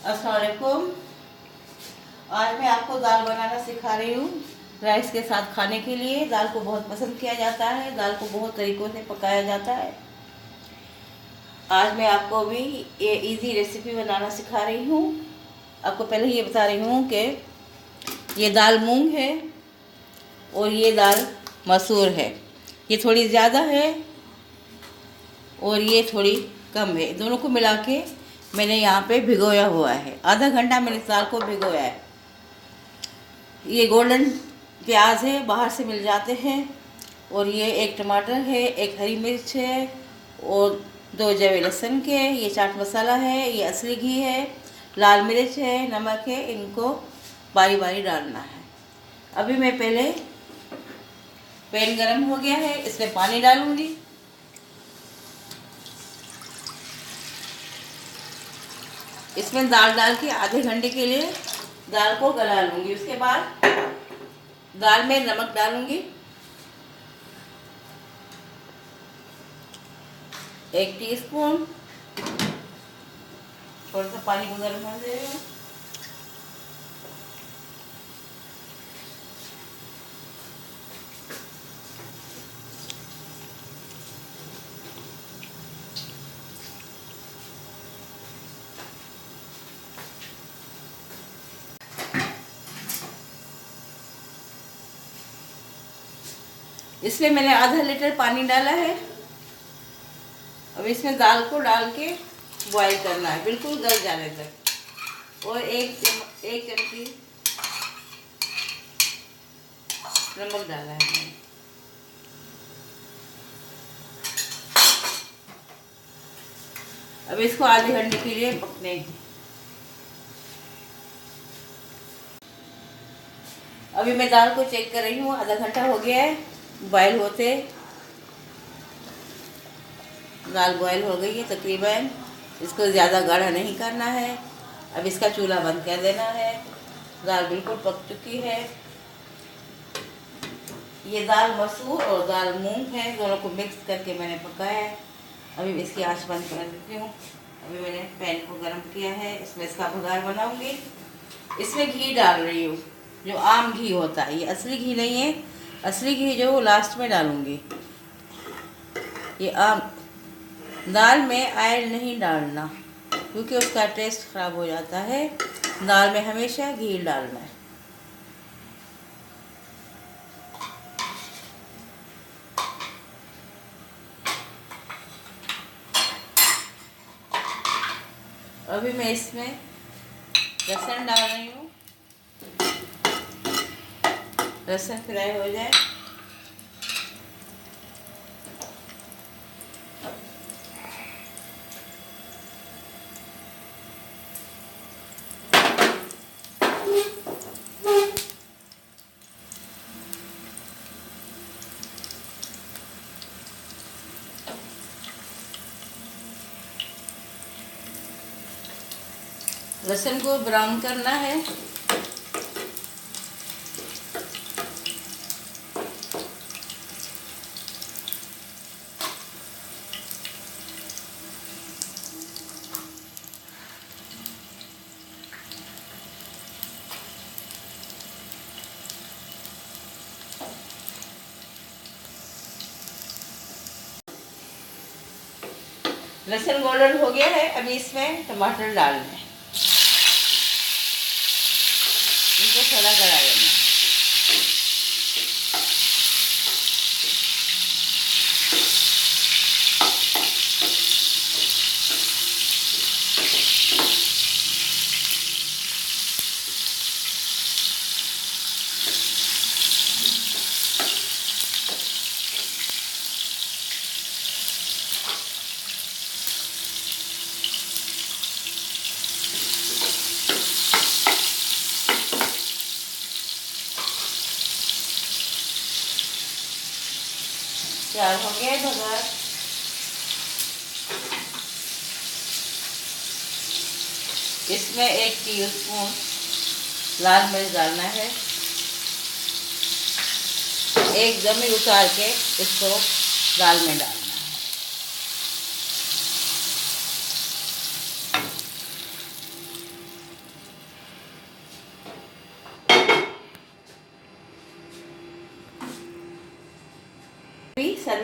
अस्सलाम वालेकुम। आज मैं आपको दाल बनाना सिखा रही हूँ राइस के साथ खाने के लिए। दाल को बहुत पसंद किया जाता है, दाल को बहुत तरीक़ों से पकाया जाता है। आज मैं आपको भी ये इजी रेसिपी बनाना सिखा रही हूँ। आपको पहले ये बता रही हूँ कि ये दाल मूंग है और ये दाल मसूर है। ये थोड़ी ज़्यादा है और ये थोड़ी कम है। दोनों को मिला के मैंने यहाँ पे भिगोया हुआ है। आधा घंटा मैंने इस दाल को भिगोया है। ये गोल्डन प्याज है, बाहर से मिल जाते हैं। और ये एक टमाटर है, एक हरी मिर्च है और 2 जवे लहसुन के। ये चाट मसाला है, ये असली घी है, लाल मिर्च है, नमक है। इनको बारी बारी डालना है। अभी मैं पहले पैन गरम हो गया है, इसमें पानी डालूंगी। इसमें दाल डाल के आधे घंटे के लिए दाल को गला लूँगी। उसके बाद दाल में नमक डालूँगी, 1 टीस्पून। थोड़ा सा पानी को गर्म होने दे रही हूँ। इसमें मैंने आधा लीटर पानी डाला है। अब इसमें दाल को डाल के बॉईल करना है, बिल्कुल गल जाने तक। और एक चमची नमक डाला है मैंने। अब इसको आधे घंटे के लिए पकने। अभी मैं दाल को चेक कर रही हूँ, आधा घंटा हो गया है बॉयल होते। दाल बॉयल हो गई है तकरीबन। इसको ज़्यादा गाढ़ा नहीं करना है। अब इसका चूल्हा बंद कर देना है। दाल बिल्कुल पक चुकी है। ये दाल मसूर और दाल मूंग है, दोनों को मिक्स करके मैंने पकाया है। अभी इसकी आंच बंद कर देती हूँ। अभी मैंने पैन को गर्म किया है, इसमें इसका भुगार बनाऊंगी। इसमें घी डाल रही हूँ, जो आम घी होता है। ये असली घी नहीं है, असली घी जो लास्ट में डालूंगी। ये आम दाल में ऑयल नहीं डालना, क्योंकि उसका टेस्ट ख़राब हो जाता है। दाल में हमेशा घी डालना है। अभी मैं इसमें लहसुन डाल रही हूँ। लहसुन फ्राई हो जाए लहसुन को ब्राउन करना है। लहसुन गोल्डन हो गया है। अभी इसमें टमाटर डालना है, इनको थोड़ा गला लेना। तैयार हो गया भुगार। इसमें 1 टीस्पून लाल मिर्च डालना है। एकदम ही उतार के इसको दाल में डालना है।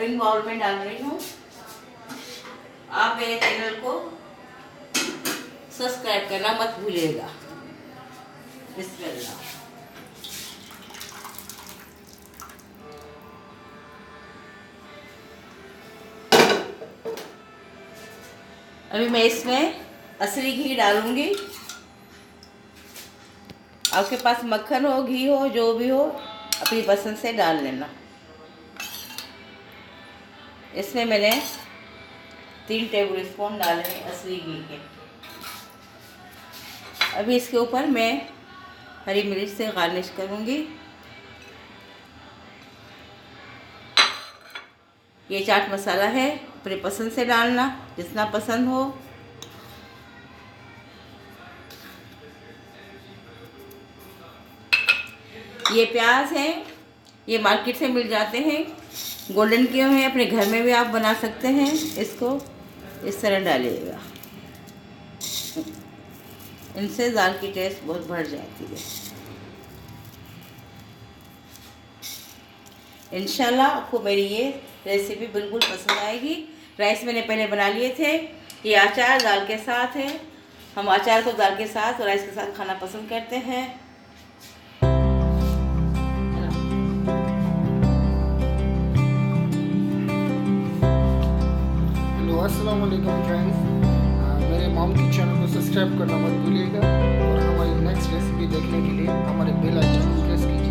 सर्विंग बाउल में डाल रही हूँ। आप मेरे चैनल को सब्सक्राइब करना मत भूलिएगा। बिस्मिल्लाह। अभी मैं इसमें असली घी डालूंगी। आपके पास मक्खन हो, घी हो, जो भी हो अपनी पसंद से डाल लेना। इसमें मैंने 3 टेबल स्पून डाले हैं असली घी के। अभी इसके ऊपर मैं हरी मिर्च से गार्निश करूंगी। ये चाट मसाला है, अपने पसंद से डालना, जितना पसंद हो। ये प्याज है, ये मार्केट से मिल जाते हैं, गोल्डन किए हुए हैं। अपने घर में भी आप बना सकते हैं। इसको इस तरह डालिएगा, इनसे दाल की टेस्ट बहुत बढ़ जाती है। इंशाल्लाह आपको मेरी ये रेसिपी बिल्कुल पसंद आएगी। राइस मैंने पहले बना लिए थे। ये अचार दाल के साथ है। हम अचार को दाल के साथ और राइस के साथ खाना पसंद करते हैं। अस्सलाम वालेकुम फ्रेंड्स, मेरे मॉम की चैनल को सब्सक्राइब करना मत भूलिएगा और हमारी नेक्स्ट रेसिपी देखने के लिए हमारे बेल आइकन को प्रेस कीजिए।